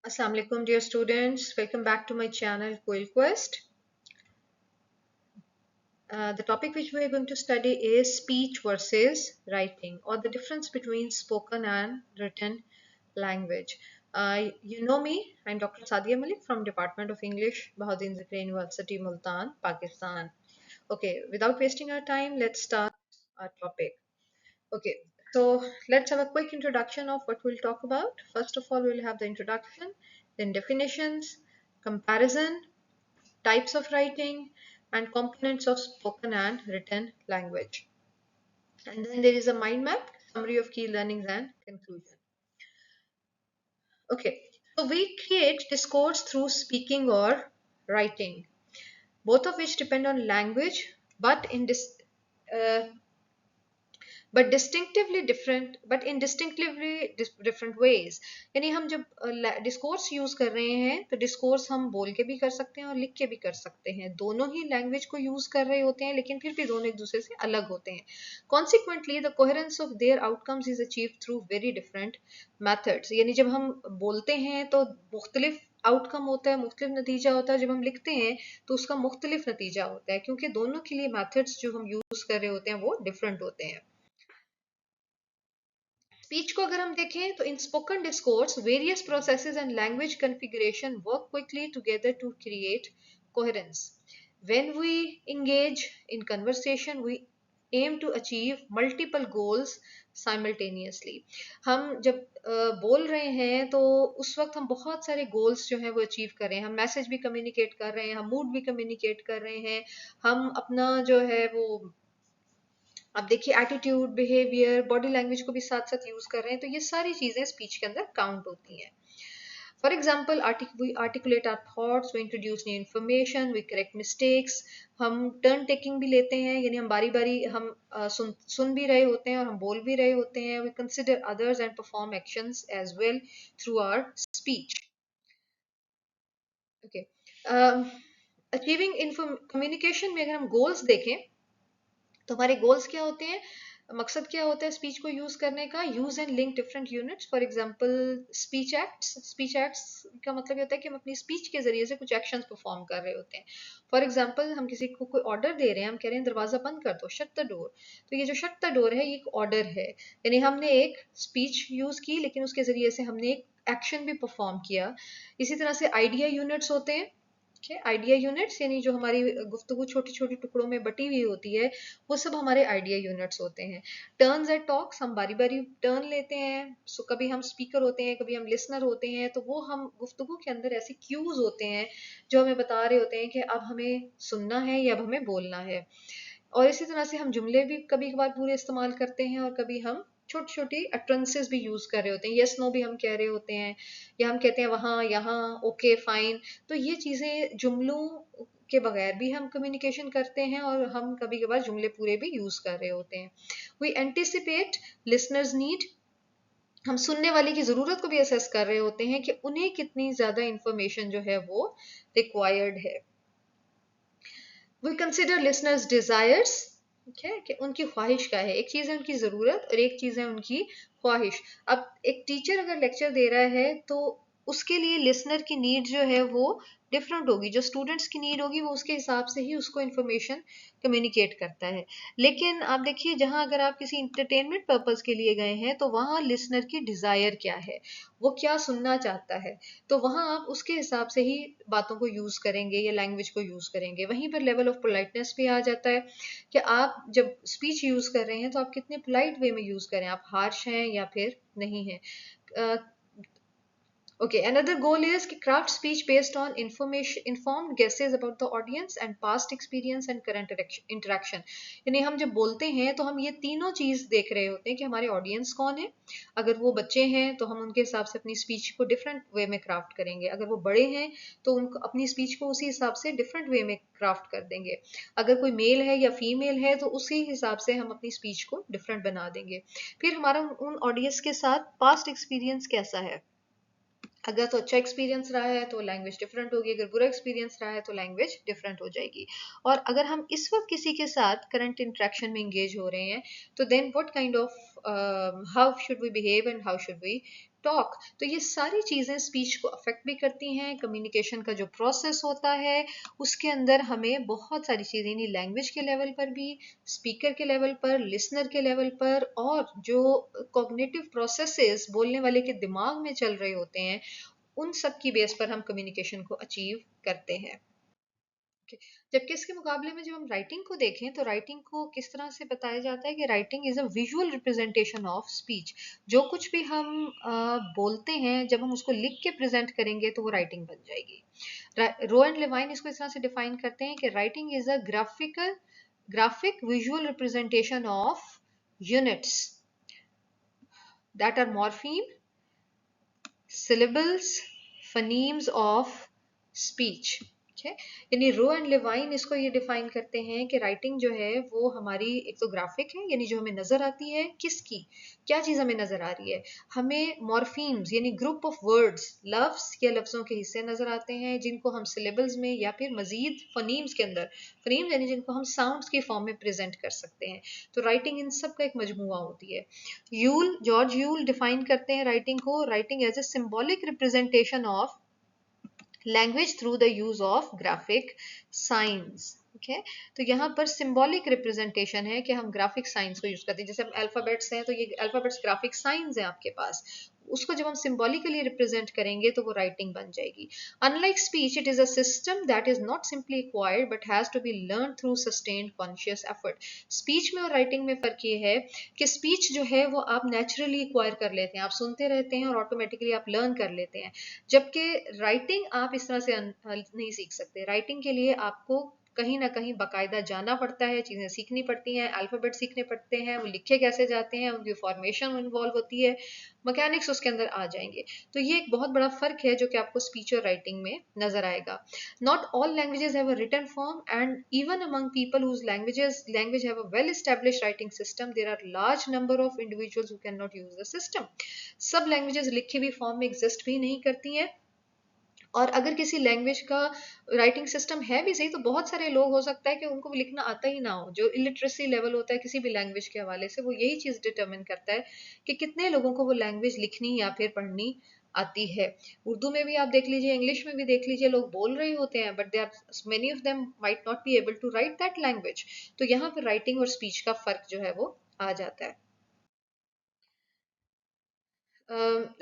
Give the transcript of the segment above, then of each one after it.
Assalamu alaikum dear students, welcome back to my channel Quill Quest. The topic which we are going to study is speech versus writing, or the difference between spoken and written language. You know me, I'm Dr. Sadia Malik from Department of English, Bahauddin Zikri University, Multan, Pakistan. Okay, without wasting our time, let's start our topic. Okay, so let's have a quick introduction of what we'll talk about. First of all, we'll have the introduction, then definitions, comparison, types of writing, and components of spoken and written language. And then there is a mind map, summary of key learnings and conclusion. Okay, so we create discourse through speaking or writing, both of which depend on language, but uh, different ways. यानी हम जब discourse use कर रहे हैं तो discourse हम बोल के भी कर सकते हैं और लिख के भी कर सकते हैं, दोनों ही लैंग्वेज को यूज कर रहे होते हैं, लेकिन फिर भी दोनों एक दूसरे से अलग होते हैं. Consequently the coherence of their outcomes is achieve through very different methods. यानी जब हम बोलते हैं तो मुख्तलिफ आउटकम होता है, मुख्तलिफ नतीजा होता है. जब हम लिखते हैं तो उसका मुख्तलिफ नतीजा होता है, क्योंकि दोनों के लिए मेथड्स जो हम यूज कर रहे होते हैं वो डिफरेंट होते हैं. स्पीच को अगर हम देखें तो in spoken discourse various processes and language configuration work quickly together to create coherence. When we engage in conversation we aim to achieve multiple goals simultaneously. हम जब बोल रहे हैं तो उस वक्त हम बहुत सारे गोल्स जो हैं वो अचीव कर रहे हैं. हम मैसेज भी कम्युनिकेट कर रहे हैं, हम मूड भी कम्युनिकेट कर रहे हैं, हम अपना जो है वो अब देखिए एटीट्यूड, बिहेवियर, बॉडी लैंग्वेज को भी साथ साथ यूज कर रहे हैं, तो ये सारी चीजें स्पीच के अंदर काउंट होती हैं. For example we articulate our thoughts, we introduce new information, we correct mistakes. हम टर्न टेकिंग भी लेते हैं, यानी हम बारी बारी हम सुन भी रहे होते हैं और हम बोल भी रहे होते हैं. we consider others and perform actions as well through our speech. Okay. Achieving communication में अगर हम गोल्स देखें तो हमारे गोल्स क्या होते हैं, मकसद क्या होता है स्पीच को यूज करने का. Use and link different units. For example speech acts का मतलब ये होता है कि हम अपनी स्पीच के जरिए से कुछ एक्शंस परफॉर्म कर रहे होते हैं. फॉर एग्जांपल हम किसी को कोई ऑर्डर दे रहे हैं, हम कह रहे हैं दरवाजा बंद कर दो, शट द डोर. तो ये जो शट द डोर है ये एक ऑर्डर है, यानी हमने एक स्पीच यूज की लेकिन उसके जरिए से हमने एक एक्शन भी परफॉर्म किया. इसी तरह से आइडिया यूनिट्स होते हैं. आइडिया यूनिट्स यानी जो हमारी गुफ्तगू छोटी छोटी टुकड़ों में बटी हुई होती है, वो सब हमारे आइडिया यूनिट्स होते हैं. टर्न्स एंड टॉक्स, हम बारी बारी टर्न लेते हैं. सो कभी हम स्पीकर होते हैं, कभी हम लिसनर होते हैं, तो वो हम गुफ्तगू के अंदर ऐसे क्यूज होते हैं जो हमें बता रहे होते हैं कि अब हमें सुनना है या अब हमें बोलना है. और इसी तरह से हम जुमले भी कभी कभार पूरे इस्तेमाल करते हैं और कभी हम छोटी छोटी अट्रेंसेस भी यूज कर रहे होते हैं. यस नो भी हम कह रहे होते हैं, या हम कहते हैं वहाँ यहाँ, ओके फाइन. तो ये चीजें जुमलों के बगैर भी हम कम्युनिकेशन करते हैं और हम कभी कभार जुमले पूरे भी यूज कर रहे होते हैं. वी एंटिसिपेट लिसनर्स नीड, हम सुनने वाले की जरूरत को भी असेस कर रहे होते हैं कि उन्हें कितनी ज्यादा इंफॉर्मेशन जो है वो रिक्वायर्ड है. वी कंसिडर लिसनर्स डिजायर्स, ठीक है, कि उनकी ख्वाहिश क्या है. एक चीज है उनकी जरूरत और एक चीज है उनकी ख्वाहिश. अब एक टीचर अगर लेक्चर दे रहा है तो उसके लिए लिसनर की नीड जो है वो डिफरेंट होगी. जो स्टूडेंट्स की नीड होगी वो उसके हिसाब से ही उसको इन्फॉर्मेशन कम्युनिकेट करता है. लेकिन आप देखिए जहां अगर आप किसी इंटरटेनमेंट पर्पज के लिए गए हैं तो वहां लिसनर की डिजायर क्या है, वो क्या सुनना चाहता है, तो वहां आप उसके हिसाब से ही बातों को यूज करेंगे या लैंग्वेज को यूज करेंगे. वहीं पर लेवल ऑफ पोलाइटनेस भी आ जाता है कि आप जब स्पीच यूज कर रहे हैं तो आप कितने पोलाइट वे में यूज करें, आप हार्श हैं या फिर नहीं हैं. Okay, another goal is to craft speech based on information, informed guesses about the audience and past experience and current interaction. यानी हम जब बोलते हैं तो हम ये तीनों चीज देख रहे होते हैं कि हमारे ऑडियंस कौन है. अगर वो बच्चे हैं तो हम उनके हिसाब से अपनी स्पीच को डिफरेंट वे में क्राफ्ट करेंगे. अगर वो बड़े हैं तो उनको अपनी स्पीच को उसी हिसाब से डिफरेंट वे में क्राफ्ट कर देंगे. अगर कोई मेल है या फीमेल है तो उसी हिसाब से हम अपनी स्पीच को डिफरेंट बना देंगे. फिर हमारा उन ऑडियंस के साथ पास्ट एक्सपीरियंस कैसा है. अगर तो अच्छा एक्सपीरियंस रहा है तो लैंग्वेज डिफरेंट होगी, अगर बुरा एक्सपीरियंस रहा है तो लैंग्वेज डिफरेंट हो जाएगी. और अगर हम इस वक्त किसी के साथ करंट इंटरेक्शन में इंगेज हो रहे हैं तो then what kind of how should we behave and how should we talk. तो ये सारी चीज़ें स्पीच को अफेक्ट भी करती हैं। कम्युनिकेशन का जो प्रोसेस होता है उसके अंदर हमें बहुत सारी चीज़ें, यानी लैंग्वेज के लेवल पर भी, स्पीकर के लेवल पर, लिसनर के लेवल पर, और जो कॉग्निटिव प्रोसेसेस बोलने वाले के दिमाग में चल रहे होते हैं, उन सब की बेस पर हम कम्युनिकेशन को अचीव करते हैं। Okay. जबकि इसके मुकाबले में जब हम राइटिंग को देखें तो राइटिंग को किस तरह से बताया जाता है कि writing is a visual representation of speech. जो कुछ भी हम बोलते हैं, जब हम उसको लिख के प्रेजेंट करेंगे तो वो राइटिंग बन जाएगी। रो एंड लेवाइन इसको इस तरह से डिफाइन करते हैं कि writing is a graphic visual representation of units that are morpheme, syllables, phonemes of speech। ठीक है, यानी रो एंड लेवाइन इसको ये डिफाइन करते हैं कि राइटिंग जो है वो हमारी एक तो ग्राफिक है, यानी जो हमें नजर आती है, किसकी क्या चीज हमें नजर आ रही है, हमें मॉर्फीम्स यानी ग्रुप ऑफ वर्ड्स, लफ्ज या लफ्जों के हिस्से नजर आते हैं जिनको हम सिलेबल्स में या फिर मजीद फनीम्स के अंदर, फनीम्स यानी जिनको हम साउंड्स की फॉर्म में प्रेजेंट कर सकते हैं। तो राइटिंग इन सब का एक मजमुआ होती है। जॉर्ज यूल डिफाइन करते हैं राइटिंग को, writing as a symbolic representation of language through the use of graphic signs. ठीक है, तो यहाँ पर सिंबॉलिक रिप्रेजेंटेशन है कि हम ग्राफिक साइंस को यूज करते हैं। जैसे हम अल्फाबेट्स हैं तो ये अल्फाबेट्स ग्राफिक साइंस हैं आपके पास, उसको जब हम सिंबॉलिकली रिप्रेजेंट करेंगे तो वो राइटिंग बन जाएगी। Unlike speech, it is a system that is not simply acquired but has to be learn through sustained conscious effort. Speech में और राइटिंग में फर्क ये है कि स्पीच जो है वो आप नेचुरली एक्वायर कर लेते हैं, आप सुनते रहते हैं और ऑटोमेटिकली आप लर्न कर लेते हैं। जबकि राइटिंग आप इस तरह से नहीं सीख सकते। राइटिंग के लिए आपको कहीं ना कहीं बाकायदा जाना पड़ता है, चीज़ें सीखनी पड़ती हैं, अल्फ़ाबेट सीखने पड़ते हैं, वो लिखे कैसे जाते हैं, उनकी फॉर्मेशन इन्वॉल्व होती है, मैकेनिक्स उसके अंदर आ जाएंगे। तो ये एक बहुत बड़ा फ़र्क है जो कि आपको स्पीच और राइटिंग में नज़र आएगा। Not all languages have a written form and even among people whose language have a well established writing system there are large number of individuals who can not use the system. सब languages लिखी हुई form में exist भी नहीं करती हैं, और अगर किसी लैंग्वेज का राइटिंग सिस्टम है भी सही तो बहुत सारे लोग हो सकता है कि उनको लिखना आता ही ना हो। जो इलिटरेसी लेवल होता है किसी भी लैंग्वेज के हवाले से, वो यही चीज़ डिटरमिन करता है कि कितने लोगों को वो लैंग्वेज लिखनी या फिर पढ़नी आती है। उर्दू में भी आप देख लीजिए, इंग्लिश में भी देख लीजिए, लोग बोल रहे होते हैं but they are many of them might not be able to write that language. तो यहाँ पर राइटिंग और स्पीच का फर्क जो है वो आ जाता है।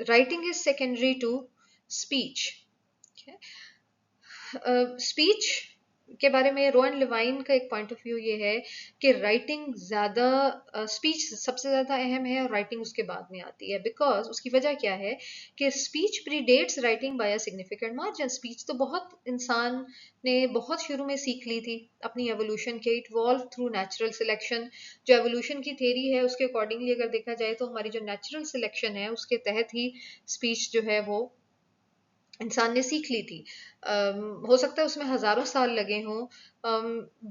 Writing is secondary to speech. Speech के बारे में रोहन लिवाइन का एक पॉइंट ऑफ व्यू ये है कि राइटिंग ज़्यादा, स्पीच सबसे ज़्यादा अहम है और राइटिंग उसके बाद में आती है। बिकॉज उसकी वजह क्या है कि speech predates writing by a significant margin. Speech तो बहुत इंसान ने बहुत शुरू में सीख ली थी अपनी एवोल्यूशन के, it valve through natural selection. जो एवोल्यूशन की थेरी है उसके अकॉर्डिंगली अगर देखा जाए तो हमारी जो नेचुरल सिलेक्शन है उसके तहत ही स्पीच जो है वो इंसान ने सीख ली थी। हो सकता है उसमें हजारों साल लगे हों।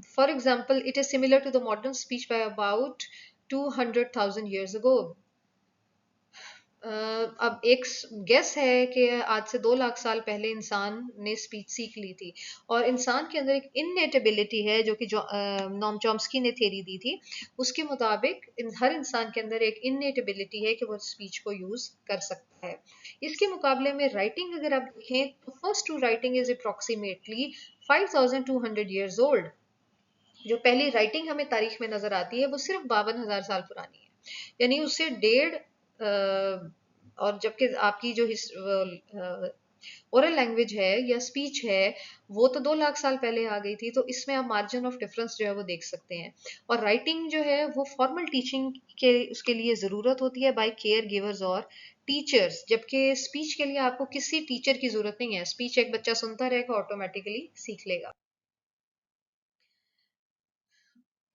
For example it is similar to the modern speech by about 200,000 years ago। अब एक गेस है कि आज से 2 लाख साल पहले इंसान ने स्पीच सीख ली थी, और इंसान के अंदर एक इननेट एबिलिटी है जो कि नॉम चॉम्स्की ने थ्योरी दी थी। उसके मुताबिक हर इंसान के अंदर एक इननेट एबिलिटी है कि वो स्पीच को यूज कर सकता है। इसके मुकाबले में राइटिंग अगर आप देखें तो first to writing is approximately 5200 years old। जो पहली राइटिंग हमें तारीख में नजर आती है वो सिर्फ 52,000 साल पुरानी है, यानी उससे डेढ़ और जबकि आपकी जो ओरल लैंग्वेज है या स्पीच है वो तो 2 लाख साल पहले आ गई थी। तो इसमें आप मार्जिन ऑफ डिफरेंस जो है वो देख सकते हैं। और राइटिंग जो है वो फॉर्मल टीचिंग के उसके लिए ज़रूरत होती है बाय केयर गिवर्स और टीचर्स, जबकि स्पीच के लिए आपको किसी टीचर की ज़रूरत नहीं है। स्पीच एक बच्चा सुनता रहेगा, ऑटोमेटिकली सीख लेगा।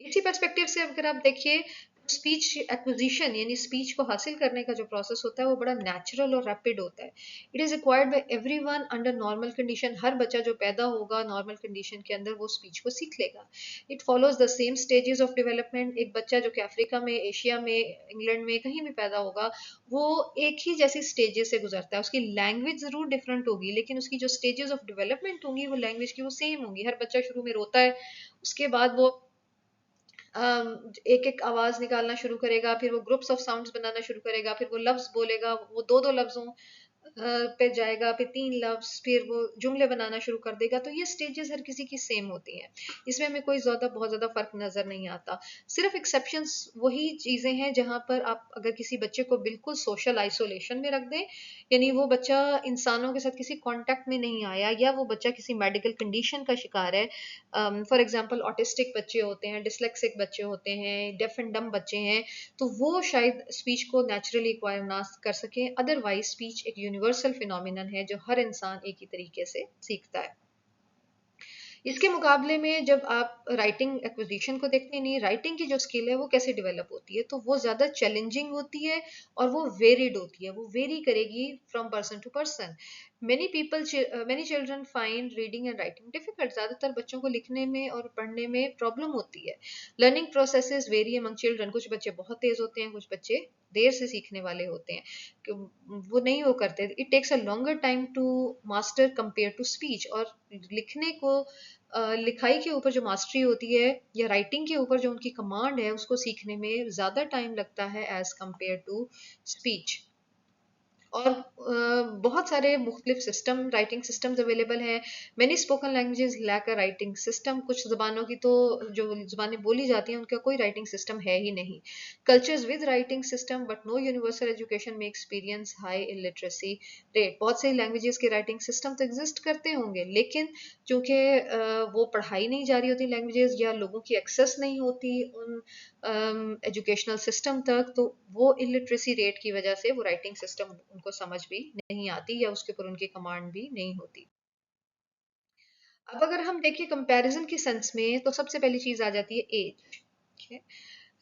इसी पर्सपेक्टिव से अगर आप देखिए, स्पीच एक्विजिशन यानी स्पीच को हासिल करने का जो प्रोसेस होता है वो बड़ा नेचुरल और रैपिड होता है। It is required by everyone under normal condition. हर बच्चा जो पैदा होगा नॉर्मल कंडीशन के अंदर वो स्पीच को सीख लेगा। It follows the same stages of development. एक बच्चा जो कि अफ्रीका में, एशिया में, इंग्लैंड में कहीं भी पैदा होगा वो एक ही जैसी स्टेजेस से गुजरता है। उसकी लैंग्वेज जरूर डिफरेंट होगी लेकिन उसकी जो स्टेजेस ऑफ डेवलपमेंट होंगी वो लैंग्वेज की वो सेम होंगी। हर बच्चा शुरू में रोता है, उसके बाद वो एक एक आवाज निकालना शुरू करेगा, फिर वो ग्रुप्स ऑफ साउंड्स बनाना शुरू करेगा, फिर वो लफ्ज बोलेगा, वो दो दो लफ्जों पे जाएगा, फिर तीन लफ्ज, फिर वो जुमले बनाना शुरू कर देगा। तो ये स्टेजेस हर किसी की सेम होती हैं, इसमें हमें कोई ज्यादा बहुत ज्यादा फर्क नजर नहीं आता। सिर्फ एक्सेप्शंस वही चीजें हैं जहां पर आप अगर किसी बच्चे को बिल्कुल सोशल आइसोलेशन में रख दें, यानी वो बच्चा इंसानों के साथ किसी कांटेक्ट में नहीं आया, या वो बच्चा किसी मेडिकल कंडीशन का शिकार है, फॉर एग्जांपल ऑटिस्टिक बच्चे होते हैं, डिसलेक्सिक बच्चे होते हैं, डेफ एंड डम बच्चे हैं, तो वो शायद स्पीच को नेचुरली एक्वायर ना कर सके। अदरवाइज स्पीच एक यूनिवर्सल फिनोमिनन है जो हर इंसान एक ही तरीके से सीखता है। इसके मुकाबले में जब आप राइटिंग एक्विजिशन को देखते हैं, नहीं राइटिंग की जो स्किल है वो कैसे डेवलप होती है, तो वो ज़्यादा चैलेंजिंग होती है और वो वेरिड होती है, वो वेरी करेगी from person to person. Many children find reading and writing difficult. ज़्यादातर बच्चों को लिखने में और पढ़ने में प्रॉब्लम होती है। Learning processes very among children, कुछ बच्चे बहुत तेज होते हैं, कुछ बच्चे देर से सीखने वाले होते हैं, कि वो नहीं वो करते। It takes a longer time to master compare to speech. और लिखने को लिखाई के ऊपर जो मास्टरी होती है या राइटिंग के ऊपर जो उनकी कमांड है उसको सीखने में ज़्यादा टाइम लगता है एज कम्पेयर टू स्पीच। और बहुत सारे मुख्तलिफ सिस्टम राइटिंग सिस्टम्स अवेलेबल हैं। Many spoken languages lack a writing system. कुछ ज़बानों की तो जो ज़बानें बोली जाती हैं उनका कोई राइटिंग सिस्टम है ही नहीं। Cultures with writing system but no universal education may experience high illiteracy rate. बहुत से लैंग्वेजेस के राइटिंग सिस्टम तो एग्जिस्ट करते होंगे, लेकिन चूंकि वो पढ़ाई नहीं जा रही होती लैंग्वेजेस, या लोगों की एक्सेस नहीं होती उन एजुकेशनल सिस्टम तक, तो वो इलिटरेसी रेट की वजह से वो राइटिंग सिस्टम उनको समझ भी नहीं आती या उसके ऊपर उनकी कमांड भी नहीं होती। अब अगर हम देखें कंपैरिजन की सेंस में, तो सबसे पहली चीज आ जाती है एज।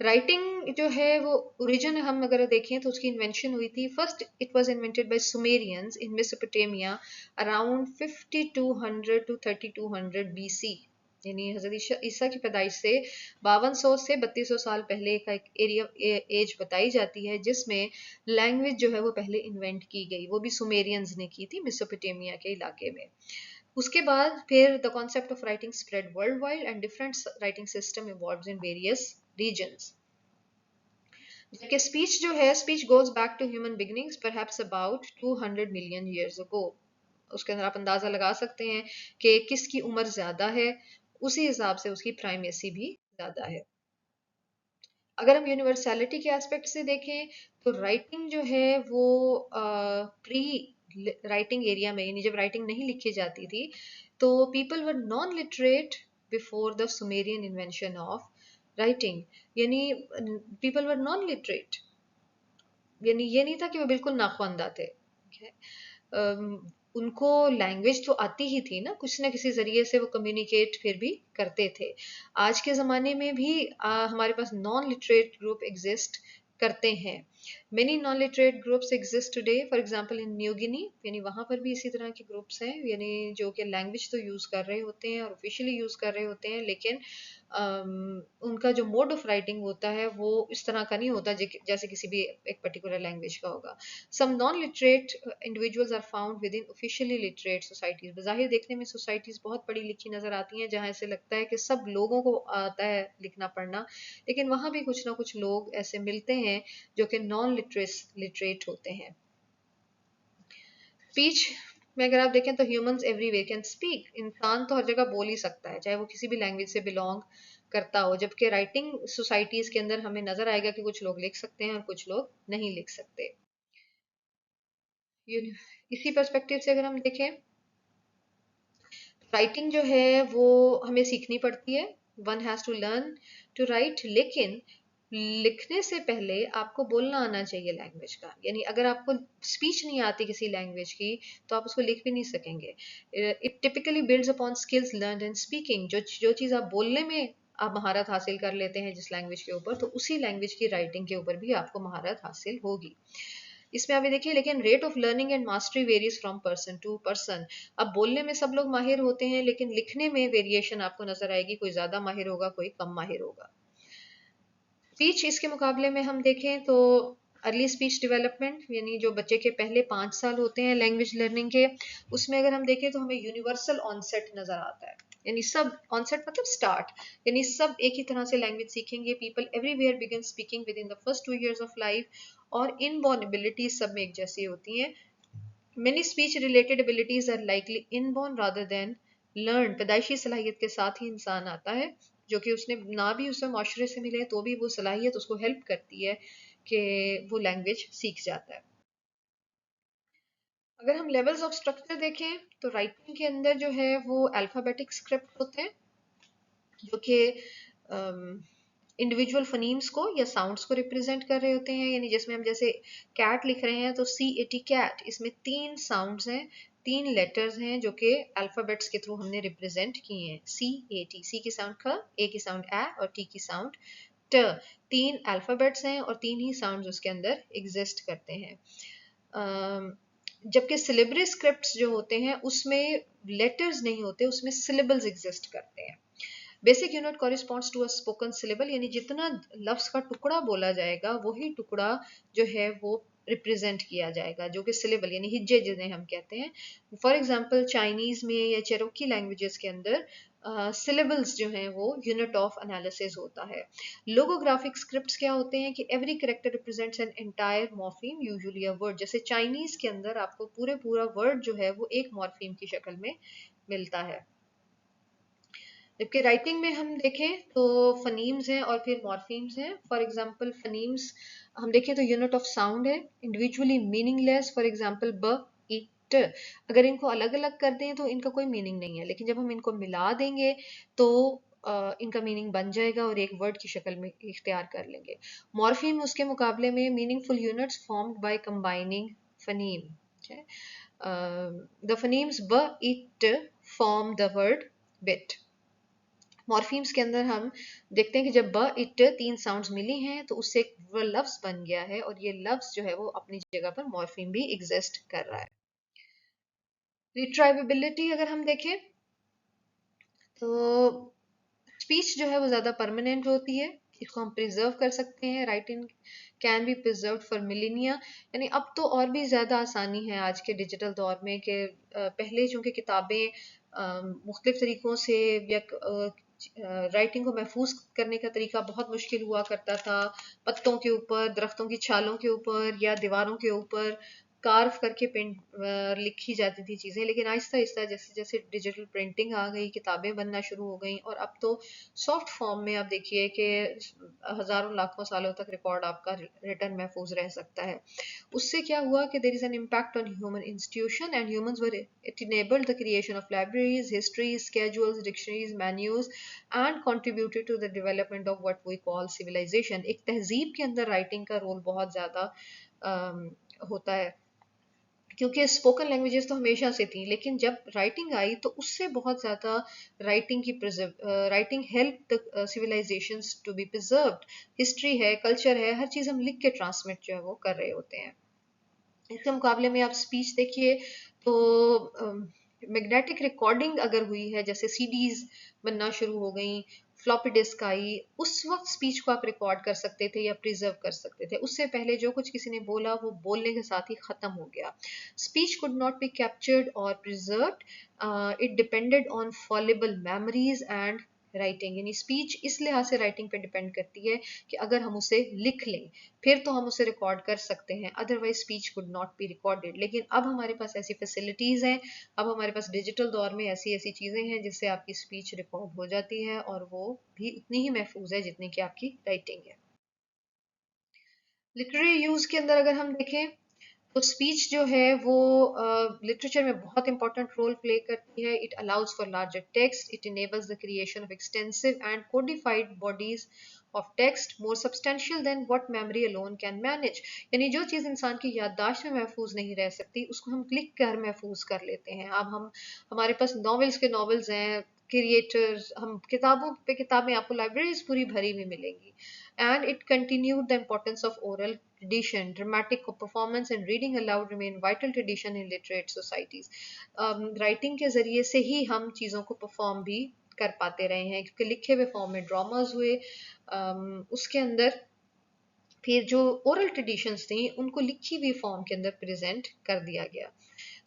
राइटिंग जो है वो ओरिजिन हम अगर देखें तो उसकी इन्वेंशन हुई थी, first it was invented by Sumerians in Mesopotamia around 5200 to 3200 BC. यानी हजरत ईसा की पैदाइश से 5200 से 3200 साल पहले का एक एरिया एज बताई जाती है, जिसमें लैंग्वेज जो है वो पहले इन्वेंट की गई, वो भी सुमेरियंस ने की थी मेसोपोटामिया के इलाके में। उसके बाद फिर the concept of writing spread world wide and different writing system evolves in various regions. जबकि स्पीच जो है, speech goes back to human beginnings perhaps about 200 million years ago. उसके अंदर आप अंदाजा लगा सकते हैं कि किसकी उम्र ज्यादा है, उसी हिसाब से उसकी प्राइमेसी भी ज्यादा है। अगर हम यूनिवर्सैलिटी के एस्पेक्ट से देखें, तो राइटिंग जो है वो प्री राइटिंग एरिया में, यानी जब राइटिंग नहीं लिखी जाती थी, तो people were non literate before the Sumerian invention of writing. यानी पीपल वर नॉन लिटरेट, यानी ये नहीं था कि वो बिल्कुल नाख्वानदा थे। okay? उनको लैंग्वेज तो आती ही थी ना किसी जरिए से वो कम्युनिकेट फिर भी करते थे। आज के ज़माने में भी हमारे पास नॉन लिटरेट ग्रुप एग्जिस्ट करते हैं। Many non literate groups exist today, for example in New Guinea, यानी वहाँ पर भी इसी तरह के ग्रुप्स हैं, यानी जो कि लैंग्वेज तो यूज़ कर रहे होते हैं और ऑफिशियली यूज़ कर रहे होते हैं, लेकिन उनका जो मोड ऑफ राइटिंग होता है वो इस तरह का नहीं होता जैसे किसी भी एक पर्टिकुलर लैंग्वेज का होगा। Some non literate individuals are found within officially literate societies. बज़ाहिर देखने में सोसाइटीज बहुत पढ़ी लिखी नजर आती हैं, जहाँ ऐसे लगता है कि सब लोगों को आता है लिखना पढ़ना, लेकिन वहाँ भी कुछ ना कुछ लोग ऐसे मिलते हैं जो कि नॉन लिटरेट होते हैं। स्पीच में अगर आप देखें तो ह्यूमंस एवरीवेयर कैन स्पीक। इंसान तो हर जगह बोल ही सकता है, चाहे वो किसी भी लैंग्वेज से बिलोंग करता हो। जबकि राइटिंग सोसाइटीज के अंदर हमें नजर आएगा कि कुछ लोग लिख सकते हैं और कुछ लोग नहीं लिख सकते। इसी पर्सपेक्टिव से अगर हम देखें, राइटिंग जो है वो हमें सीखनी पड़ती है। One has to learn to write, लेकिन लिखने से पहले आपको बोलना आना चाहिए लैंग्वेज का। यानी अगर आपको स्पीच नहीं आती किसी लैंग्वेज की, तो आप उसको लिख भी नहीं सकेंगे। It typically builds upon skills learn in speaking. जो चीज़ आप बोलने में आप महारत हासिल कर लेते हैं जिस लैंग्वेज के ऊपर, तो उसी लैंग्वेज की राइटिंग के ऊपर भी आपको महारत हासिल होगी। इसमें अभी देखिए, लेकिन rate of learning and mastery varies from person to person. अब बोलने में सब लोग माहिर होते हैं, लेकिन लिखने में वेरिएशन आपको नजर आएगी, कोई ज्यादा माहिर होगा, कोई कम माहिर होगा। स्पीच इसके मुकाबले में हम देखें तो अर्ली स्पीच डेवलपमेंट, यानी जो बच्चे के पहले 5 साल होते हैं लैंग्वेज लर्निंग के, उसमें अगर हम देखें तो हमें यूनिवर्सल ऑनसेट नजर आता है। यानी सब, ऑनसेट मतलब स्टार्ट, यानी सब एक ही तरह से लैंग्वेज सीखेंगे. People everywhere begin speaking with in the first 2 years of life, और इनबॉर्न एबिलिटीज सब में एक जैसी होती हैं. Many speech related abilities are likely inborn rather than learned. पैदाइशी सलाहियत के साथ ही इंसान आता है, जो कि उसने ना भी उसे माशरे से मिले तो भी वो सलाहियत उसको हेल्प करती है कि वो लैंग्वेज सीख जाता है. अगर हम लेवल्स ऑफ स्ट्रक्चर देखें तो राइटिंग के अंदर जो है वो अल्फाबेटिक स्क्रिप्ट होते हैं, जो कि इंडिविजुअल फनीम्स को या साउंड्स को रिप्रेजेंट कर रहे होते हैं. यानी जिसमें हम जैसे कैट लिख रहे हैं तो C-A-T कैट, इसमें 3 साउंड्स हैं, 3 लेटर्स हैं जो कि अल्फाबेट्स के थ्रू हमने रिप्रेजेंट किए हैं. C-A-T, सी की साउंड ख, ए की साउंड ए और टी की साउंड ट. 3 अल्फाबेट्स हैं और 3 ही साउंड्स उसके अंदर एग्जिस्ट करते हैं. जबकि सिलेबरी स्क्रिप्ट्स जो होते हैं उसमें लेटर्स नहीं होते, उसमें सिलेबल्स एग्जिस्ट करते हैं. Basic unit corresponds to a spoken syllable, यानी जितना लफ्ज का टुकड़ा बोला जाएगा वही टुकड़ा जो है वो रिप्रेजेंट किया जाएगा, जो कि सिलेबल यानी हिज्जे जिन्हें हम कहते हैं. फॉर एग्जांपल चाइनीज में या चेरोकी लैंग्वेजेस के अंदर सिलेबल्स जो हैं वो यूनिट ऑफ एनालिसिस होता है. लोगोग्राफिक स्क्रिप्ट्स क्या होते हैं कि every character represents an entire morpheme, usually a word. जैसे चाइनीज के अंदर आपको पूरा वर्ड जो है वो एक मॉर्फीम की शक्ल में मिलता है. जबकि राइटिंग में हम देखें तो फनीम्स हैं और फिर मॉर्फीम्स हैं. फॉर एग्जांपल फनीम्स हम देखें तो यूनिट ऑफ साउंड है, इंडिविजुअली मीनिंगलेस. फॉर एग्जांपल ब, इट. अगर इनको अलग अलग कर दें तो इनका कोई मीनिंग नहीं है, लेकिन जब हम इनको मिला देंगे तो इनका मीनिंग बन जाएगा और एक वर्ड की शक्ल में इख्तियार कर लेंगे. मॉर्फीम उसके मुकाबले में meaningful units formed by combining phoneme. The phonemes B, it form the word bit. Morphemes के अंदर हम देखते हैं कि जब ब, इट 3 साउंड्स मिली हैं तो उससे एक वो लफ्ज बन गया है, और ये लफ्ज जो है वो अपनी जगह पर मॉर्फीम भी एग्जिस्ट कर रहा है. रिट्राइवेबिलिटी अगर हम देखें तो स्पीच जो है वो ज़्यादा परमानेंट होती है, इसको हम प्रिजर्व कर सकते हैं. Writing can be preserve for Melania. यानी अब तो और भी ज़्यादा आसानी है आज के डिजिटल दौर में कि पहले चूँकि किताबें मुख्तलिफ तरीक़ों से या राइटिंग को महफूज करने का तरीका बहुत मुश्किल हुआ करता था. पत्तों के ऊपर, दरख्तों की छालों के ऊपर या दीवारों के ऊपर कार्व करके पेंट लिखी जाती थी चीज़ें. लेकिन आहिस्ता आहिस्ता जैसे जैसे डिजिटल प्रिंटिंग आ गई, किताबें बनना शुरू हो गई, और अब तो सॉफ्ट फॉर्म में आप देखिए कि हज़ारों लाखों सालों तक रिकॉर्ड आपका रिटर्न महफूज रह सकता है. उससे क्या हुआ कि there is an impact on human institution and humans were it enabled the creation of libraries, histories, schedules, dictionaries, manuals and contributed to the development of what we call civilisation. एक तहजीब के अंदर राइटिंग का role बहुत ज़्यादा होता है, क्योंकि स्पोकन लैंग्वेजेस तो हमेशा से थी, लेकिन जब राइटिंग आई तो उससे बहुत ज़्यादा writing help the civilizations to be preserved. History है, कल्चर है, हर चीज़ हम लिख के ट्रांसमिट जो है वो कर रहे होते हैं. इसके मुकाबले में आप स्पीच देखिए तो मैग्नेटिक रिकॉर्डिंग अगर हुई है, जैसे सीडीज बनना शुरू हो गई, फ्लॉपी डिस्क आई, उस वक्त स्पीच को आप रिकॉर्ड कर सकते थे या प्रिजर्व कर सकते थे. उससे पहले जो कुछ किसी ने बोला वो बोलने के साथ ही खत्म हो गया. Speech could not be captured और preserved. It depended on fallible memories and writing. यानी स्पीच इस लिहाज से राइटिंग पे डिपेंड करती है कि अगर हम उसे लिख लें फिर तो हम उसे रिकॉर्ड कर सकते हैं, otherwise speech could not be recorded. लेकिन अब हमारे पास ऐसी फैसिलिटीज़ हैं, अब हमारे पास डिजिटल दौर में ऐसी ऐसी चीज़ें हैं जिससे आपकी स्पीच रिकॉर्ड हो जाती है, और वो भी उतनी ही महफूज है जितनी कि आपकी राइटिंग है. लिटरेरी यूज़ के अंदर अगर हम देखें तो स्पीच जो है वो लिटरेचर में बहुत इंपॉर्टेंट रोल प्ले करती है. It allows for larger text, it enables the creation of extensive and codified bodies of text more substantial than what memory alone can manage. यानी जो चीज़ इंसान की याददाश्त में महफूज नहीं रह सकती उसको हम क्लिक कर महफूज कर लेते हैं. अब हम हमारे पास नॉवेल्स के नॉवेल्स हैं, क्रिएटर्स, हम किताबों पे किताबें आपको लाइब्रेरीज पूरी भरी हुई मिलेंगी. And it continued the importance of oral tradition. Dramatic performance and reading aloud remain vital tradition in literate societies. Writing के ज़रिए से ही हम चीज़ों को perform भी कर पाते रहे हैं, क्योंकि लिखे हुए फॉर्म में ड्रामाज हुए, उसके अंदर फिर जो ओरल ट्रेडिशंस थी उनको लिखी हुई फॉर्म के अंदर प्रेजेंट कर दिया गया.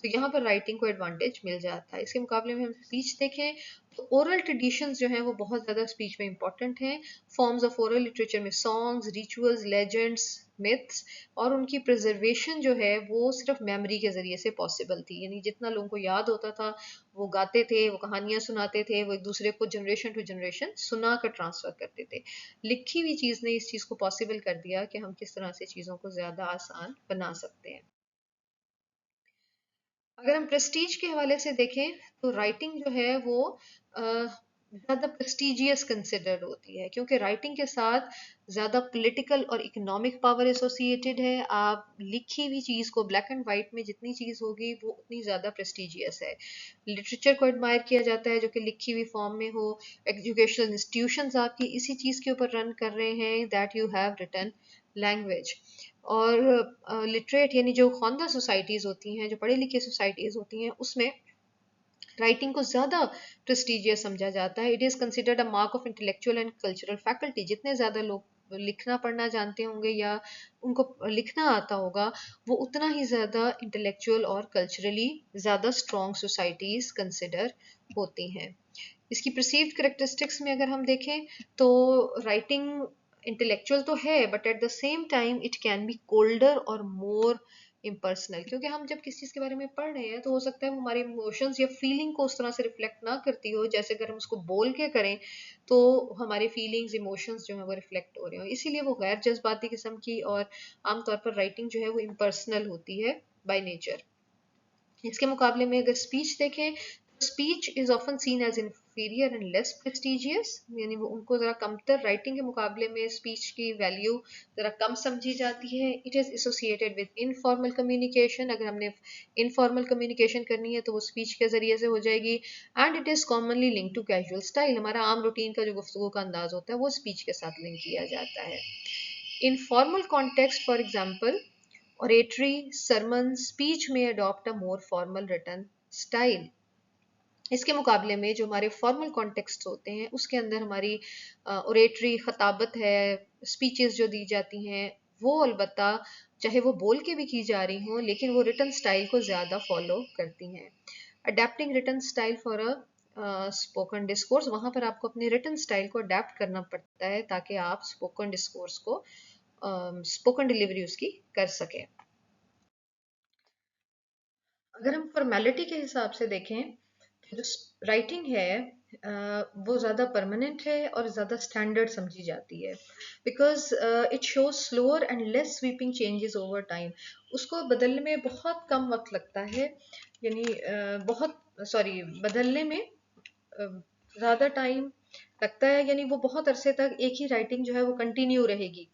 तो यहाँ पर राइटिंग को एडवांटेज मिल जाता है। इसके मुकाबले में हम स्पीच देखें तो ओरल ट्रेडिशंस जो हैं वो बहुत ज़्यादा स्पीच में इंपॉर्टेंट हैं। फॉर्म्स ऑफ ओरल लिटरेचर में सॉन्ग्स, रिचुअल्स, लेजेंड्स, मिथ्स और उनकी प्रिजर्वेशन जो है वो सिर्फ मेमोरी के ज़रिए से पॉसिबल थी। यानी जितना लोगों को याद होता था वो गाते थे, वो कहानियाँ सुनाते थे, वो एक दूसरे को जनरेशन टू जनरेशन सुना कर ट्रांसफ़र करते थे। लिखी हुई चीज़ ने इस चीज़ को पॉसिबल कर दिया कि हम किस तरह से चीज़ों को ज़्यादा आसान बना सकते हैं। अगर हम प्रेस्टीज के हवाले से देखें तो राइटिंग जो है वो ज़्यादा प्रेस्टिजियस कंसिडर्ड होती है क्योंकि राइटिंग के साथ ज़्यादा पॉलिटिकल और इकोनॉमिक पावर एसोसिएटेड है। आप लिखी हुई चीज़ को ब्लैक एंड वाइट में जितनी चीज़ होगी वो उतनी ज़्यादा प्रेस्टिजियस है। लिटरेचर को एडमायर किया जाता है जो कि लिखी हुई फॉर्म में हो। एजुकेशनल इंस्टीट्यूशंस आपकी इसी चीज़ के ऊपर रन कर रहे हैं that you have written language. और लिटरेट यानी जो ख्वांदा सोसाइटीज़ होती हैं, जो पढ़े लिखे सोसाइटीज़ होती हैं, उसमें राइटिंग को ज़्यादा प्रेस्टिजियस समझा जाता है। It is considered a mark of intellectual and cultural faculty. जितने ज़्यादा लोग लिखना पढ़ना जानते होंगे या उनको लिखना आता होगा वो उतना ही ज़्यादा इंटेलेक्चुअल और कल्चरली ज़्यादा स्ट्रॉन्ग सोसाइटीज़ कंसिडर होती हैं। इसकी परसीव्ड करेक्टरिस्टिक्स में अगर हम देखें तो राइटिंग इंटेलेक्चुअल तो है but at the same time it can be colder और मोर इम्पर्सनल। क्योंकि हम जब किसी चीज़ के बारे में पढ़ रहे हैं तो हो सकता है वो हमारे इमोशंस या फीलिंग को उस तरह से रिफ्लेक्ट ना करती हो जैसे अगर हम उसको बोल के करें तो हमारे फीलिंग्स इमोशंस जो है वो रिफ्लेक्ट हो रहे हो। इसीलिए वो गैर जज्बाती किस्म की और आमतौर पर राइटिंग जो है वो इम्पर्सनल होती है बाय नेचर। इसके मुकाबले में अगर स्पीच देखें तो speech is often seen as inferior and less prestigious. यानी वो उनको ज़रा कमतर, राइटिंग के मुकाबले में स्पीच की वैल्यू ज़रा कम समझी जाती है। It is associated with informal communication. अगर हमने इनफॉर्मल कम्युनिकेशन करनी है तो वो स्पीच के ज़रिए से हो जाएगी। And it is commonly link to casual style. हमारा आम रूटीन का जो गुफ्तगू का अंदाज होता है वो स्पीच के साथ लिंक किया जाता है। In formal context for example oratory, sermon, speech may adopt a more formal written style। इसके मुकाबले में जो हमारे फॉर्मल कॉन्टेक्स्ट होते हैं उसके अंदर हमारी ओरेटरी खताबत है, स्पीचेस जो दी जाती हैं वो अलबत्ता चाहे वो बोल के भी की जा रही हों लेकिन वो रिटन स्टाइल को ज़्यादा फॉलो करती हैं। Adapting written style for a spoken discourse, वहाँ पर आपको अपने रिटन स्टाइल को अडेप्ट करना पड़ता है ताकि आप स्पोकन डिस्कोर्स को स्पोकन डिलीवरी उसकी कर सकें। अगर हम फॉर्मेलिटी के हिसाब से देखें तो जो राइटिंग है वो ज़्यादा परमानेंट है और ज़्यादा स्टैंडर्ड समझी जाती है because it shows slower and less sweeping changes over time. उसको बदलने में बहुत कम वक्त लगता है। यानी बहुत सॉरी बदलने में ज़्यादा टाइम लगता है। यानी वो बहुत अरसे तक एक ही राइटिंग जो है वो कंटिन्यू रहेगी।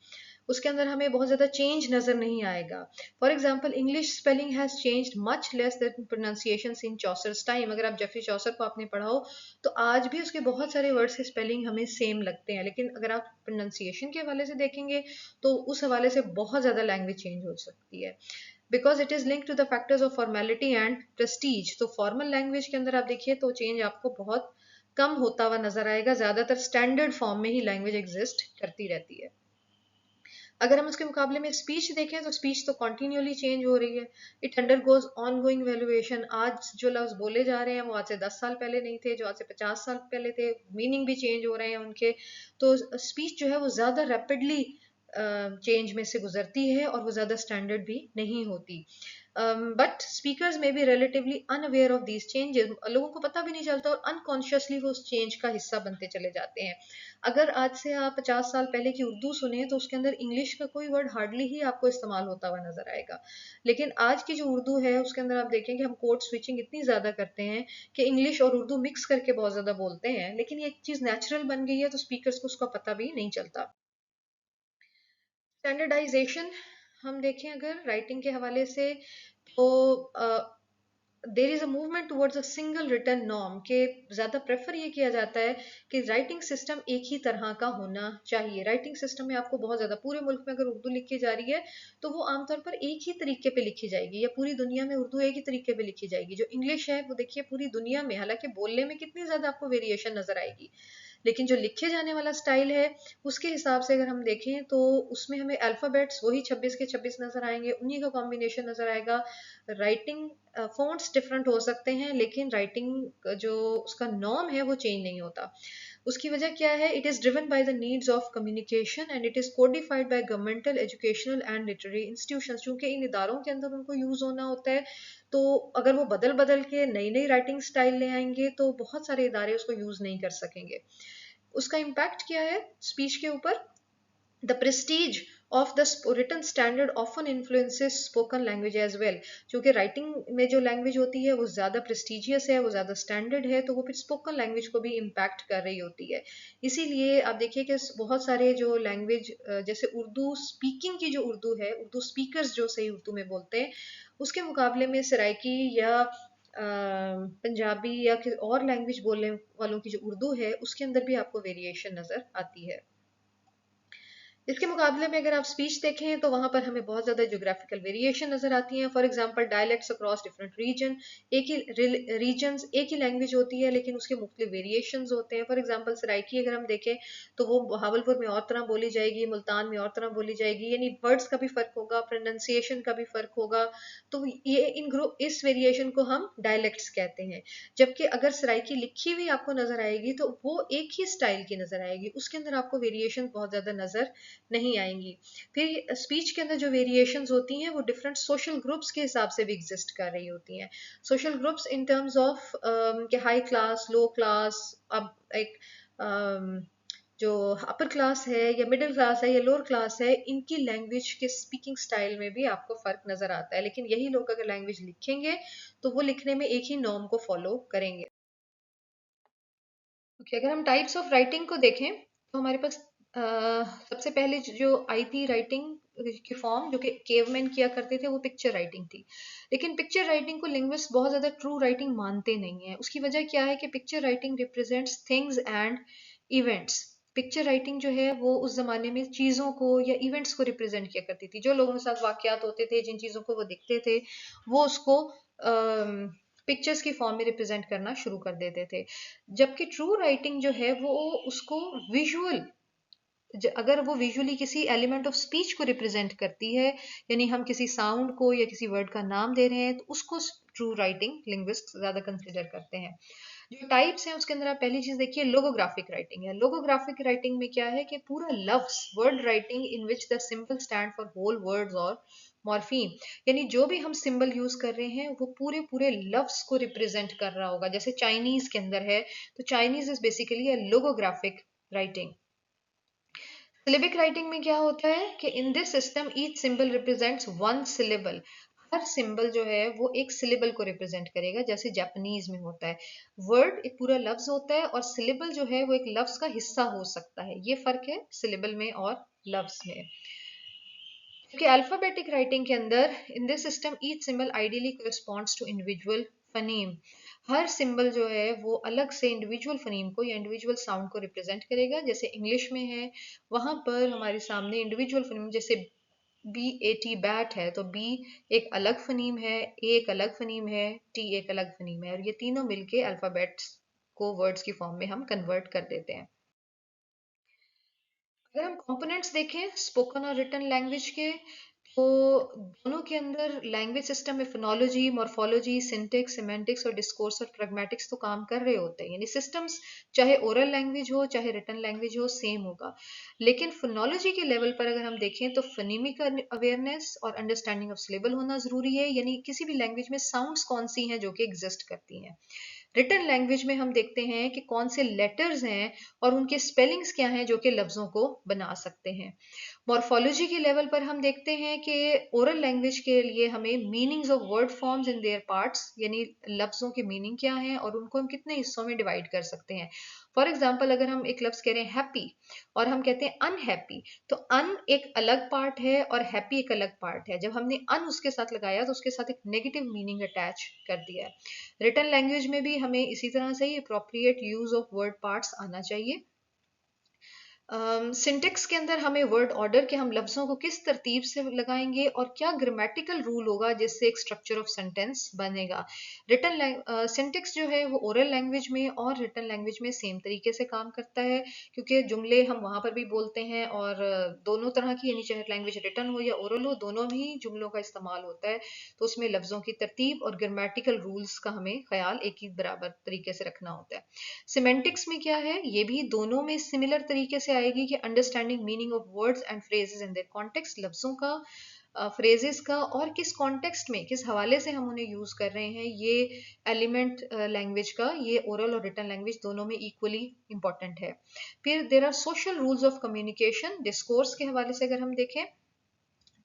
उसके अंदर हमें बहुत ज़्यादा चेंज नज़र नहीं आएगा। For example English spelling has changed much less than pronunciation in Chaucer's time. अगर आप जेफरी चॉसर को आपने पढ़ा हो तो आज भी उसके बहुत सारे वर्ड्स के स्पेलिंग हमें सेम लगते हैं लेकिन अगर आप प्रोनाउंसिएशन के हवाले से देखेंगे तो उस हवाले से बहुत ज़्यादा लैंग्वेज चेंज हो सकती है because it is link to the factors of formality and prestige. तो फॉर्मल लैंग्वेज के अंदर आप देखिए तो चेंज आपको बहुत कम होता हुआ नजर आएगा। ज़्यादातर स्टैंडर्ड फॉर्म में ही लैंग्वेज एग्जिस्ट करती रहती है। अगर हम उसके मुकाबले में स्पीच देखें तो स्पीच तो कॉन्टिन्यूली चेंज हो रही है। It undergoes on going valuation. आज जो लफ्ज बोले जा रहे हैं वो आज से 10 साल पहले नहीं थे, जो आज से 50 साल पहले थे। मीनिंग भी चेंज हो रहे हैं उनके। तो स्पीच जो है वो ज़्यादा रैपिडली चेंज में से गुजरती है और वो ज़्यादा स्टैंडर्ड भी नहीं होती। बट स्पीकर्स में भी relatively unaware of these changes. लोगों को पता भी नहीं चलता और अनकॉन्शियसली वो उस चेंज का हिस्सा बनते चले जाते हैं। अगर आज से आप 50 साल पहले की उर्दू सुने तो उसके अंदर इंग्लिश का कोई वर्ड हार्डली ही आपको इस्तेमाल होता हुआ नजर आएगा। लेकिन आज की जो उर्दू है उसके अंदर आप देखें कि हम कोड स्विचिंग इतनी ज्यादा करते हैं कि इंग्लिश और उर्दू मिक्स करके बहुत ज्यादा बोलते हैं लेकिन ये एक चीज नेचुरल बन गई है तो स्पीकर्स को उसका पता भी नहीं चलता। स्टैंडर्डाइजेशन हम देखें अगर राइटिंग के हवाले से तो there is a movement towards a single written norm के ज़्यादा प्रेफर ये किया जाता है कि राइटिंग सिस्टम एक ही तरह का होना चाहिए। राइटिंग सिस्टम में आपको बहुत ज़्यादा पूरे मुल्क में अगर उर्दू लिखी जा रही है तो वो आमतौर पर एक ही तरीके पे लिखी जाएगी या पूरी दुनिया में उर्दू एक ही तरीके पे लिखी जाएगी। जो इंग्लिश है वो देखिए पूरी दुनिया में हालांकि बोलने में कितनी ज़्यादा आपको वेरिएशन नज़र आएगी लेकिन जो लिखे जाने वाला स्टाइल है उसके हिसाब से अगर हम देखें तो उसमें हमें अल्फ़ाबेट्स वही 26 के 26 नज़र आएंगे, उन्हीं का कॉम्बिनेशन नज़र आएगा। राइटिंग फ़ॉन्ट्स डिफरेंट हो सकते हैं लेकिन राइटिंग जो उसका नॉर्म है वो चेंज नहीं होता। उसकी वजह क्या है? It is driven by the needs of communication and it is codified by governmental educational and literary institutions. चूंकि इन इदारों के अंदर उनको यूज़ होना होता है, तो अगर वो बदल बदल के नई नई राइटिंग स्टाइल ले आएंगे तो बहुत सारे इदारे उसको यूज़ नहीं कर सकेंगे। उसका इम्पैक्ट क्या है स्पीच के ऊपर? The prestige of the written standard often influences spoken language as well। क्योंकि राइटिंग में जो लैंग्वेज होती है वो ज़्यादा प्रेस्टिजियस है, वो ज़्यादा स्टैंडर्ड है, तो वो फिर स्पोकन लैंग्वेज को भी इम्पैक्ट कर रही होती है। इसीलिए आप देखिए कि बहुत सारे जो लैंग्वेज जैसे उर्दू स्पीकिंग की जो उर्दू है, उर्दू स्पीकर्स जो सही उर्दू में बोलते हैं, उसके मुकाबले में सराइकी या पंजाबी या और लैंग्वेज बोलने वालों की जो उर्दू है उसके अंदर भी आपको वेरिएशन नज़र आती है। इसके मुकाबले में अगर आप स्पीच देखें तो वहां पर हमें बहुत ज्यादा ज्योग्राफिकल वेरिएशन नजर आती हैं। For example dialects across different region, एक ही रीजन्स एक ही लैंग्वेज होती है लेकिन उसके मुख्तलिफ वेरिएशंस होते हैं। फॉर एग्जांपल सराइकी अगर हम देखें तो वो बहावलपुर में और तरह बोली जाएगी, मुल्तान में और तरह बोली जाएगी, यानी वर्ड्स का भी फर्क होगा, प्रोनाउंसिएशन का भी फर्क होगा। तो ये इन ग्रुप इस वेरिएशन को हम डायलेक्ट्स कहते हैं। जबकि अगर सराइकी लिखी हुई आपको नजर आएगी तो वो एक ही स्टाइल की नजर आएगी, उसके अंदर आपको वेरिएशन बहुत ज्यादा नजर नहीं आएंगी। फिर स्पीच के अंदर जो वेरिएशंस होती हैं वो डिफरेंट सोशल ग्रुप्स के हिसाब से भी एग्जिस्ट कर रही होती हैं। Social groups in terms of के हाई क्लास, लो क्लास, अब एक जो अपर क्लास है या मिडिल क्लास है या लोअर क्लास है, इनकी लैंग्वेज के स्पीकिंग स्टाइल में भी आपको फर्क नजर आता है। लेकिन यही लोग अगर लैंग्वेज लिखेंगे तो वो लिखने में एक ही नॉर्म को फॉलो करेंगे। ओके, अगर हम टाइप्स ऑफ राइटिंग को देखें तो हमारे पास सबसे पहले जो आई थी राइटिंग की फॉर्म जो कि केवमैन किया करते थे वो पिक्चर राइटिंग थी। लेकिन पिक्चर राइटिंग को लिंग्विस्ट बहुत ज़्यादा ट्रू राइटिंग मानते नहीं है। उसकी वजह क्या है कि picture writing represents things and events. Picture writing जो है वो उस जमाने में चीज़ों को या इवेंट्स को रिप्रेजेंट किया करती थी। जो लोगों के साथ वाकयात होते थे, जिन चीज़ों को वो दिखते थे, वो उसको पिक्चर्स की फॉर्म में रिप्रेजेंट करना शुरू कर देते थे। जबकि ट्रू राइटिंग जो है वो उसको विजुअल, अगर वो विजुअली किसी एलिमेंट ऑफ स्पीच को रिप्रेजेंट करती है, यानी हम किसी साउंड को या किसी वर्ड का नाम दे रहे हैं, तो उसको ट्रू राइटिंग लिंग्विस्ट ज्यादा कंसिडर करते हैं। जो टाइप्स हैं उसके अंदर आप पहली चीज देखिए लोगोग्राफिक राइटिंग है। लोगोग्राफिक राइटिंग में क्या है कि पूरा लफ्ज word writing in which the symbol stand for whole words और मॉर्फीम, यानी जो भी हम सिंबल यूज कर रहे हैं वो पूरे पूरे लफ्ज को रिप्रेजेंट कर रहा होगा। जैसे चाइनीज के अंदर है तो Chinese is basically a logographic writing. Syllabic writing में क्या होता है कि इन this system each symbol represents one syllable. Her symbol जो है वो एक सिलेबल को रिप्रेजेंट करेगा, जैसे जापानीज में होता है। वर्ड एक पूरा लफ्ज होता है और सिलेबल जो है वो एक लफ्ज का हिस्सा हो सकता है। ये फर्क है सिलेबल में और लफ्ज में। क्योंकि अल्फाबेटिक राइटिंग के अंदर in this system each symbol ideally corresponds to individual phoneme. हर सिंबल जो है वो अलग से इंडिविजुअल फनीम को या इंडिविजुअल साउंड को रिप्रेजेंट करेगा। जैसे इंग्लिश में है, वहां पर हमारे सामने इंडिविजुअल फनीम जैसे बी ए टी बैट है तो बी एक अलग फनीम है, ए एक अलग फनीम है, टी एक अलग फनीम है, और ये तीनों मिलके अल्फाबेट्स को वर्ड्स की फॉर्म में हम कन्वर्ट कर देते हैं। अगर हम कंपोनेंट्स देखें स्पोकन और रिटन लैंग्वेज के, तो दोनों के अंदर लैंग्वेज सिस्टम में फोनोलॉजी, मॉर्फोलॉजी, सिंटेक्स, सिमेंटिक्स और डिस्कोर्स और प्रैग्मेटिक्स तो काम कर रहे होते हैं। यानी सिस्टम्स चाहे ओरल लैंग्वेज हो चाहे रिटन लैंग्वेज हो सेम होगा। लेकिन फोनोलॉजी के लेवल पर अगर हम देखें तो फनीमिक अवेयरनेस और अंडरस्टैंडिंग ऑफ सिलेबल होना जरूरी है। यानी किसी भी लैंग्वेज में साउंड्स कौन सी हैं जो कि एग्जिस्ट करती हैं। रिटन लैंग्वेज में हम देखते हैं कि कौन से लेटर्स हैं और उनके स्पेलिंग्स क्या हैं जो कि लफ्जों को बना सकते हैं। मॉर्फोलॉजी के लेवल पर हम देखते हैं कि ओरल लैंग्वेज के लिए हमें meanings of word forms in their parts, यानी लफ्जों के मीनिंग क्या हैं और उनको हम कितने हिस्सों में डिवाइड कर सकते हैं। फॉर एग्जाम्पल अगर हम एक लफ्ज कह रहे हैं हैप्पी और हम कहते हैं अनहैप्पी, तो अन एक अलग पार्ट है और हैप्पी एक अलग पार्ट है। जब हमने अन उसके साथ लगाया तो उसके साथ एक नेगेटिव मीनिंग अटैच कर दिया है। रिटन लैंग्वेज में भी हमें इसी तरह से ही appropriate use of word parts आना चाहिए। सिंटेक्स के अंदर हमें वर्ड ऑर्डर के हम लफ्ज़ों को किस तरतीब से लगाएंगे और क्या ग्रामेटिकल रूल होगा जिससे एक स्ट्रक्चर ऑफ सेंटेंस बनेगा। रिटन सिंटेक्स जो है वो ओरल लैंग्वेज में और रिटन लैंग्वेज में सेम तरीके से काम करता है, क्योंकि जुमले हम वहाँ पर भी बोलते हैं और दोनों तरह की, यानी चाहे लैंग्वेज रिटन हो या ओरल हो, दोनों भी जुमलों का इस्तेमाल होता है। तो उसमें लफ्ज़ों की तरतीब और ग्रामेटिकल रूल्स का हमें ख्याल एक ही बराबर तरीके से रखना होता है। सिमेंटिक्स में क्या है, ये भी दोनों में सिमिलर तरीके से आएगी कि understanding meaning of words and phrases in their context, लफ्जों का, फ्रेजेस का और किस कॉन्टेक्स्ट में, किस हवाले से हम उन्हें यूज कर रहे हैं, ये एलिमेंट लैंग्वेज का, ये ओरल और रिटन लैंग्वेज दोनों में इक्वली इंपॉर्टेंट है। फिर there are social rules of communication, discourse के हवाले से अगर हम देखें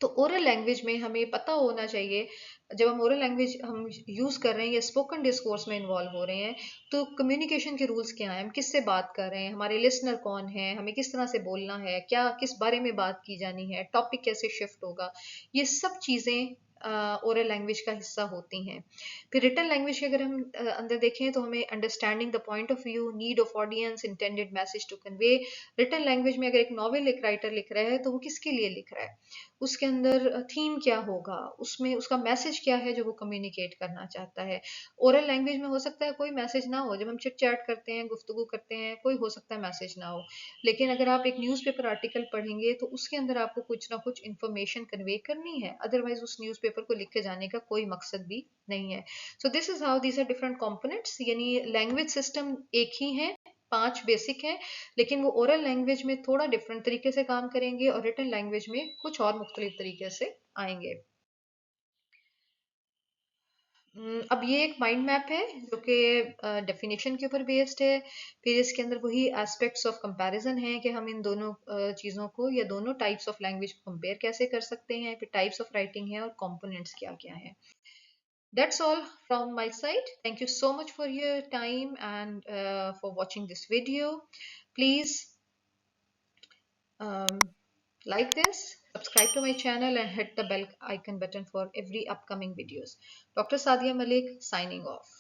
तो ओरल लैंग्वेज में हमें पता होना चाहिए, जब हम ओरल लैंग्वेज हम यूज़ कर रहे हैं या स्पोकन डिस्कोर्स में इन्वॉल्व हो रहे हैं, तो कम्युनिकेशन के रूल्स क्या हैं, हम किससे बात कर रहे हैं, हमारे लिसनर कौन है, हमें किस तरह से बोलना है, क्या किस बारे में बात की जानी है, टॉपिक कैसे शिफ्ट होगा, ये सब चीज़ें ओरल लैंग्वेज का हिस्सा होती हैं। फिर रिटन लैंग्वेज के अगर हम अंदर देखें तो हमें understanding the point of view, need of audience, intended message to convey. Written language में अगर एक नॉवेल एक राइटर लिख रहा है तो वो किसके लिए लिख रहा है, उसके अंदर थीम क्या होगा, उसमें उसका मैसेज क्या है जो वो कम्युनिकेट करना चाहता है। ओरल लैंग्वेज में हो सकता है कोई मैसेज ना हो, जब हम चिट चैट करते हैं, गुफ्तगू करते हैं, कोई हो सकता है मैसेज ना हो, लेकिन अगर आप एक न्यूज़पेपर आर्टिकल पढ़ेंगे तो उसके अंदर आपको कुछ ना कुछ इन्फॉर्मेशन कन्वे करनी है, अदरवाइज उस न्यूज़पेपर को लिख के जाने का कोई मकसद भी नहीं है। So this is how these are different components, यानी लैंग्वेज सिस्टम एक ही है, 5 बेसिक हैं, लेकिन वो ओरल लैंग्वेज में थोड़ा डिफरेंट तरीके से काम करेंगे और रिटन लैंग्वेज में कुछ और मुख्तलिफ तरीके से आएंगे। अब ये एक माइंड मैप है जो कि डेफिनेशन के ऊपर बेस्ड है। फिर इसके अंदर वही एस्पेक्ट्स ऑफ कंपैरिजन है कि हम इन दोनों चीज़ों को या दोनों टाइप्स ऑफ लैंग्वेज को कंपेयर कैसे कर सकते हैं, फिर टाइप्स ऑफ राइटिंग है और कंपोनेंट्स क्या क्या हैं। That's all from my side. Thank you so much for your time and for watching this video. Please um, like this, subscribe to my channel and hit the bell icon button for every upcoming videos. Dr. Sadia Malik signing off.